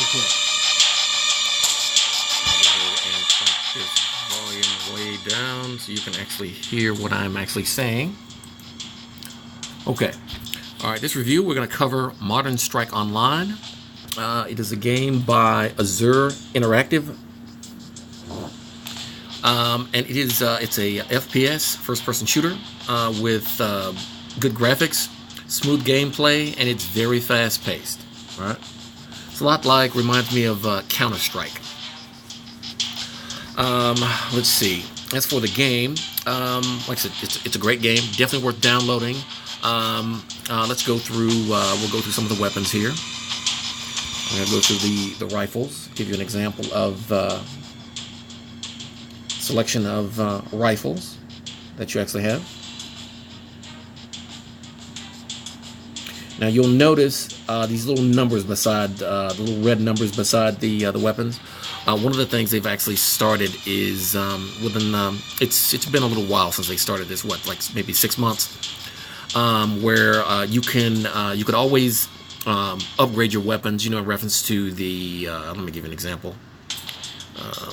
Okay. I'll go ahead and crank this volume way down so you can actually hear what I'm actually saying. Okay. All right, this review, we're going to cover Modern Strike Online. It is a game by Azure Interactive. And it's a FPS, first-person shooter, with good graphics, smooth gameplay, and it's very fast-paced. All right, it's a lot like, reminds me of Counter-Strike. Let's see. As for the game, like I said, it's a great game, definitely worth downloading. Let's go through. We'll go through some of the weapons here. I'm gonna go through the rifles. Give you an example of selection of rifles that you actually have. Now you'll notice these little numbers beside the little red numbers beside the weapons. One of the things they've actually started is within it's been a little while since they started this. What, like maybe 6 months, where you could always upgrade your weapons. You know, in reference to the let me give you an example.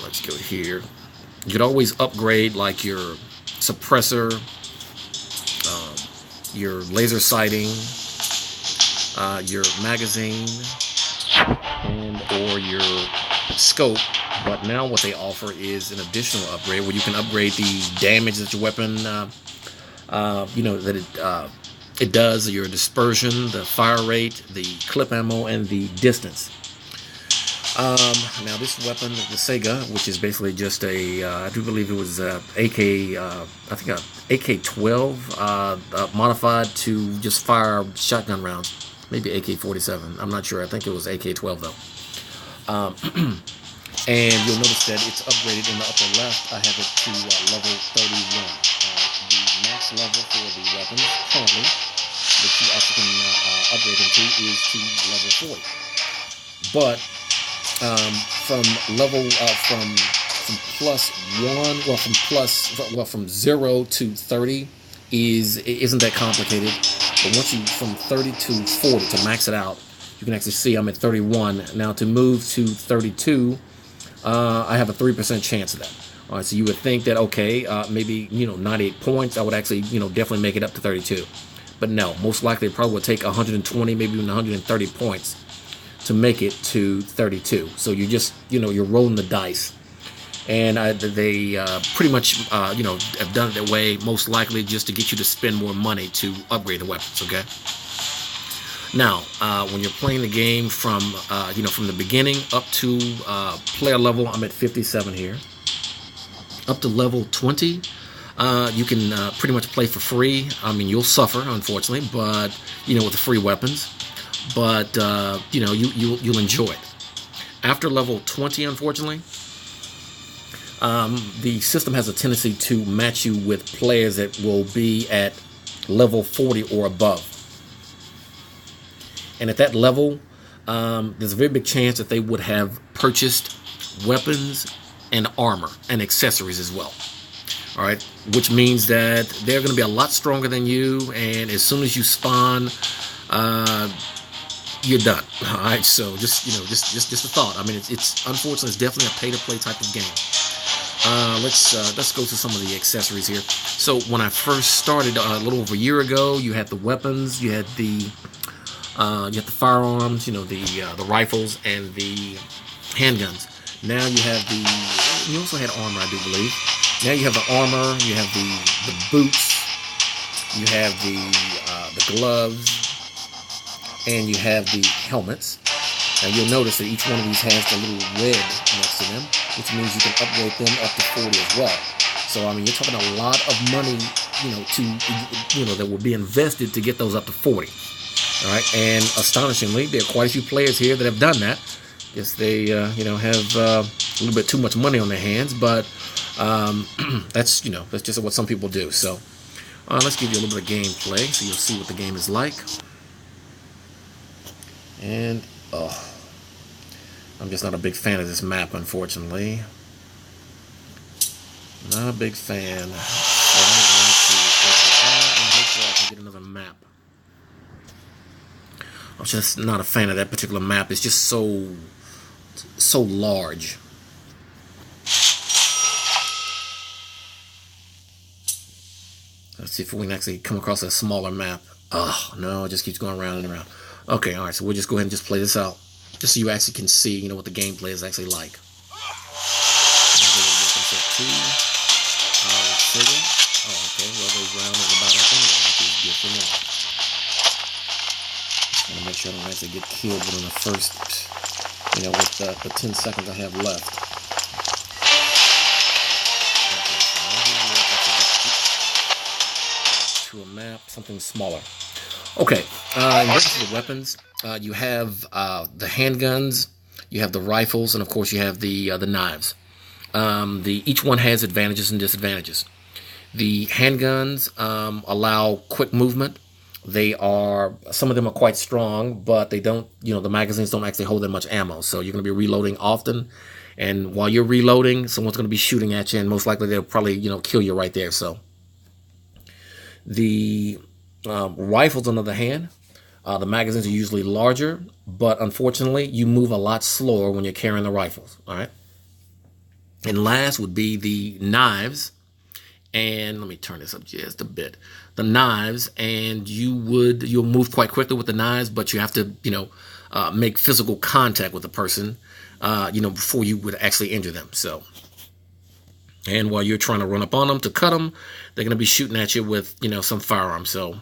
Let's go here. You could always upgrade like your suppressor, your laser sighting, your magazine, and or your scope. But now what they offer is an additional upgrade where you can upgrade the damage that your weapon, that it does, your dispersion, the fire rate, the clip ammo, and the distance. Now this weapon, the Sega, which is basically just I do believe it was AK, I think a AK-12 modified to just fire shotgun rounds, maybe AK-47. I'm not sure. I think it was AK-12 though. And you'll notice that it's upgraded in the upper left. I have it to level 31. The max level for the weapons currently that you also can upgrade them to is to level 40. But from level from plus one, from 0 to 30 isn't that complicated. But once you from 30 to 40 to max it out, you can actually see I'm at 31 now. To move to 32, I have a 3% chance of that. All right, so you would think that okay, maybe 98 points, I would actually definitely make it up to 32. But no, most likely it probably would take 120, maybe even 130 points to make it to 32. So you just you're rolling the dice, and they pretty much have done it that way, most likely just to get you to spend more money to upgrade the weapons. Okay. Now, when you're playing the game from from the beginning up to player level, I'm at 57 here. Up to level 20, you can pretty much play for free. I mean, you'll suffer, unfortunately, but with the free weapons. But you'll enjoy it. After level 20, unfortunately, the system has a tendency to match you with players that will be at level 40 or above. And at that level, there's a very big chance that they would have purchased weapons and armor and accessories as well. All right, which means that they're going to be a lot stronger than you, and as soon as you spawn, you're done. All right, so just a thought. I mean, it's unfortunately it's definitely a pay-to-play type of game. Let's go through some of the accessories here. So when I first started a little over a year ago, you had the weapons, you had the firearms, the rifles and the handguns. Now you also had armor, I do believe. Now you have the armor, you have the boots, you have the gloves, and you have the helmets. Now you'll notice that each one of these has the little red next to them, which means you can upgrade them up to 40 as well. So I mean, you're talking a lot of money, that will be invested to get those up to 40. All right, and astonishingly, there are quite a few players here that have done that. Yes, they have a little bit too much money on their hands, but that's just what some people do. So let's give you a little bit of gameplay so you'll see what the game is like. And I'm just not a big fan of this map, unfortunately. Not a big fan. So I'm going to hopefully I can get another map. I'm just not a fan of that particular map. It's just so so large. Let's see if we can actually come across a smaller map. Oh, no, it just keeps going around and around. Okay, all right, so we'll just go ahead and just play this out. Just so you actually can see, you know, what the gameplay is actually like. Oh, okay, well, those round is about up anyway. That's good for me. Just want to make sure I don't actually get killed within the first, you know, with the 10 seconds I have left. To a map, something smaller. Okay, in regards to the weapons, you have the handguns, you have the rifles, and of course you have the knives. Each one has advantages and disadvantages. The handguns allow quick movement. Some of them are quite strong, but they don't, you know, the magazines don't actually hold that much ammo. So you're going to be reloading often. And while you're reloading, someone's going to be shooting at you, and most likely they'll probably, you know, kill you right there. So the rifles, on the other hand, the magazines are usually larger, but unfortunately, you move a lot slower when you're carrying the rifles. All right. And last would be the knives. And let me turn this up just a bit. The knives, and you'll move quite quickly with the knives, but you have to, you know, make physical contact with the person, you know, before you would actually injure them. So, and while you're trying to run up on them to cut them, they're going to be shooting at you with, you know, some firearm. So,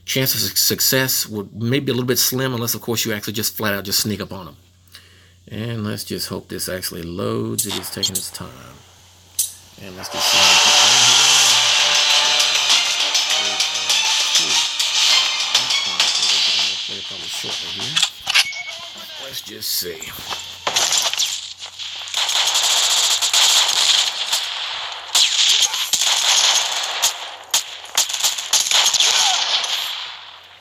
chances of success would maybe a little bit slim, unless, of course, you actually just flat out just sneak up on them. And let's just hope this actually loads. It is taking its time. And let's just see how probably shortly here. Let's just see.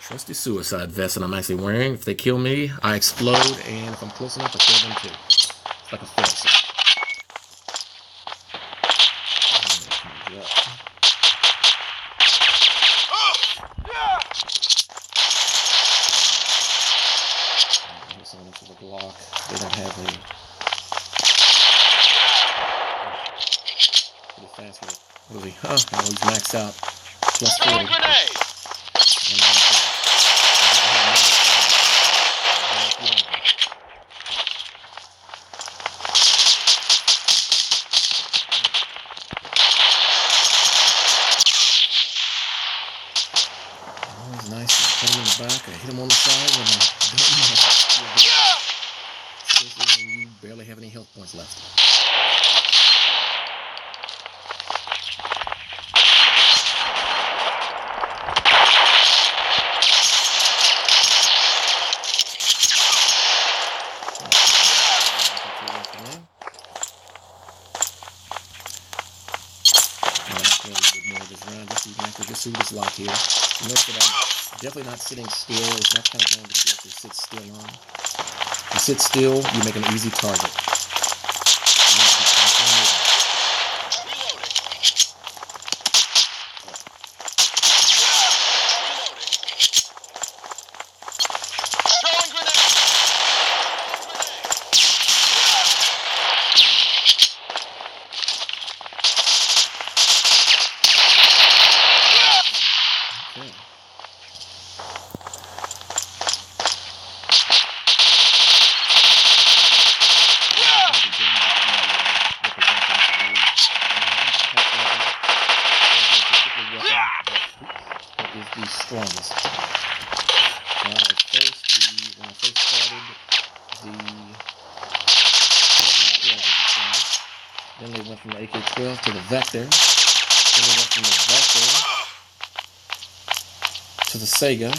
Trusty suicide vest that I'm actually wearing. If they kill me, I explode, and if I'm close enough, I kill them too. It's like a failsafe. They don't have any. Pretty fast with it. Really? Huh? Oh, he's maxed out. Plus 40. Oh, he's nice. Put him in the back. I hit him on the side when I don't know. Especially when you barely have any health points left. Just see what it's like here. Notice that I'm definitely not sitting still. It's not kind of going to actually sit still on. You sit still, you make an easy target. Is the strongest. When I first started, then they went from the AK-12 to the Vector. Then they went from the Vector to the Sega.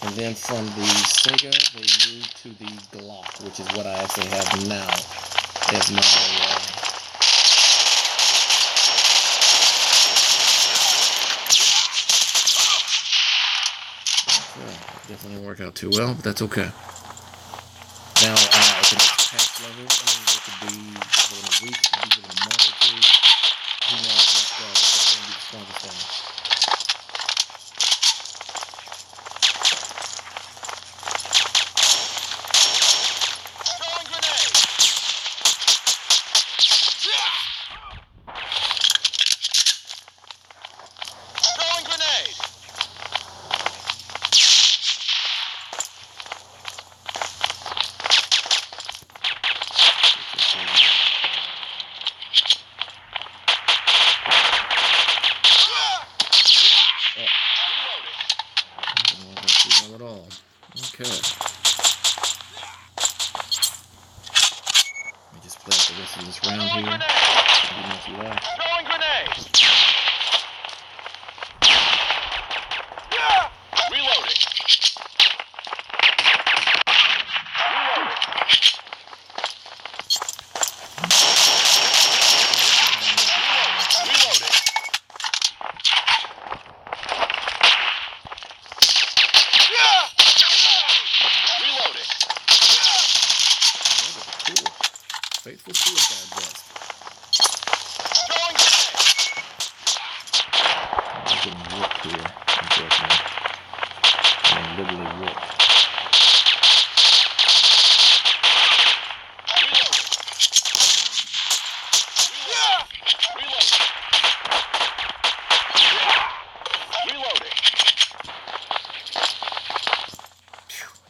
And then from the Sega, they moved to the Glock, which is what I actually have now as my definitely didn't work out too well, but that's okay. Now, at the next patch level, I mean, it could be within a week, it could be within a month or two. Who knows what's going to be the strongest thing. Okay. Let me just play out the rest of this round here. Throwing grenade. Reloading. Faithful suicide vest. Throwing grenade. I'm getting whooped here, unfortunately. I'm literally whooped. Reloading.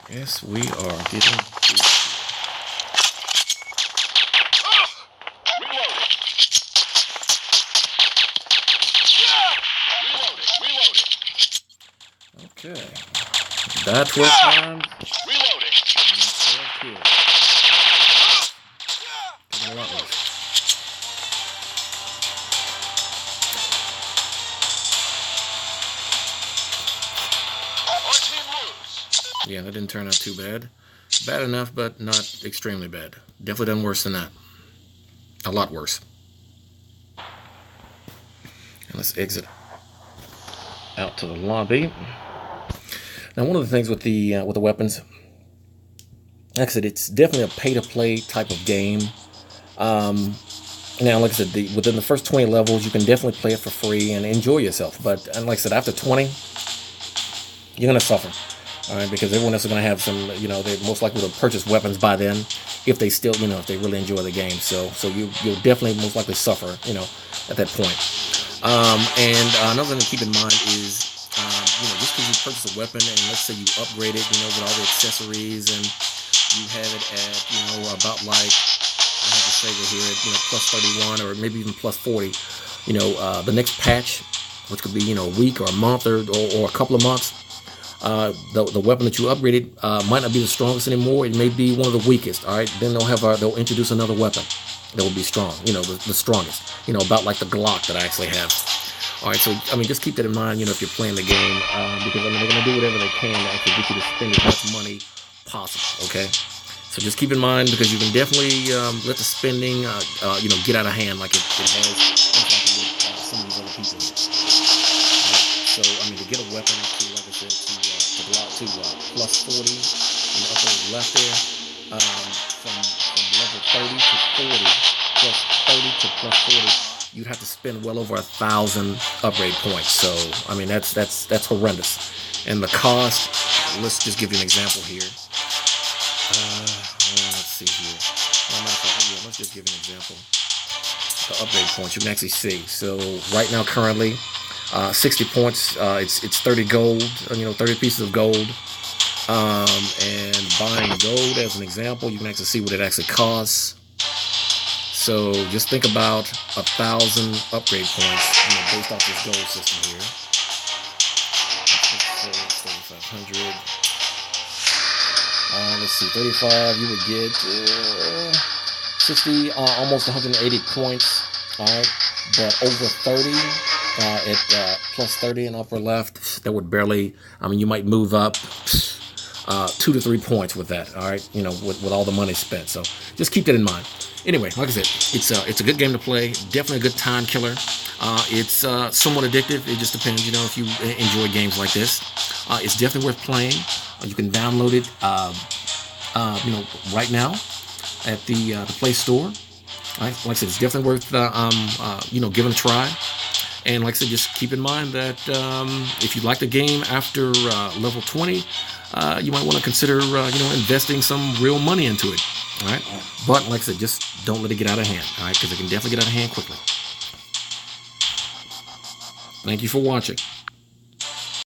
Yes, we are getting through. Okay. Died 12 times. Reloading. 12 kills. Coming a lot worse. Our team lose. Yeah, that didn't turn out too bad. Bad enough, but not extremely bad. Definitely done worse than that. A lot worse. And let's exit out to the lobby. Now, one of the things with the weapons, like I said, it's definitely a pay-to-play type of game. Now, like I said, within the first 20 levels, you can definitely play it for free and enjoy yourself. But like I said, after 20, you're gonna suffer. All right, because everyone else is going to have some, they're most likely to purchase weapons by then, if they still, if they really enjoy the game. So you'll definitely most likely suffer, at that point. And another thing to keep in mind is, just because you purchase a weapon and let's say you upgrade it, with all the accessories and you have it at, about like, I have to say it here, plus 31 or maybe even plus 40, the next patch, which could be, a week or a month or a couple of months. The weapon that you upgraded might not be the strongest anymore. It may be one of the weakest. All right, then they'll introduce another weapon that will be strong. The strongest. About like the Glock that I actually have. All right, so just keep that in mind. If you're playing the game, because they're gonna do whatever they can to actually get you to spend as much money possible. Okay, so just keep in mind because you can definitely let the spending get out of hand like it has with some of these other people. So to get a weapon to, like I said, to plus 40 in the upper left there, from level 30 to 40, plus 30 to plus 40, you'd have to spend well over 1,000 upgrade points. So that's horrendous. And the cost, let's just give you an example here. Let's see here. Let's just give you an example. The upgrade points you can actually see. So right now, currently, 60 points. It's 30 gold. 30 pieces of gold. And buying gold as an example, you can actually see what it actually costs. So just think about 1,000 upgrade points, based off this gold system here. 3,500. Let's see, 35. You would get 60, almost 180 points. All right, but over 30. At plus 30 in upper left, that would barely, you might move up 2 to 3 points with that, all right, with all the money spent. So just keep that in mind. Anyway, like I said, it's a good game to play, definitely a good time killer. It's somewhat addictive. It just depends, if you enjoy games like this. It's definitely worth playing. You can download it, right now at the Play Store. Like I said, it's definitely worth, giving a try. And like I said, just keep in mind that if you like the game after level 20, you might want to consider, investing some real money into it. All right. But like I said, just don't let it get out of hand. All right. Because it can definitely get out of hand quickly. Thank you for watching.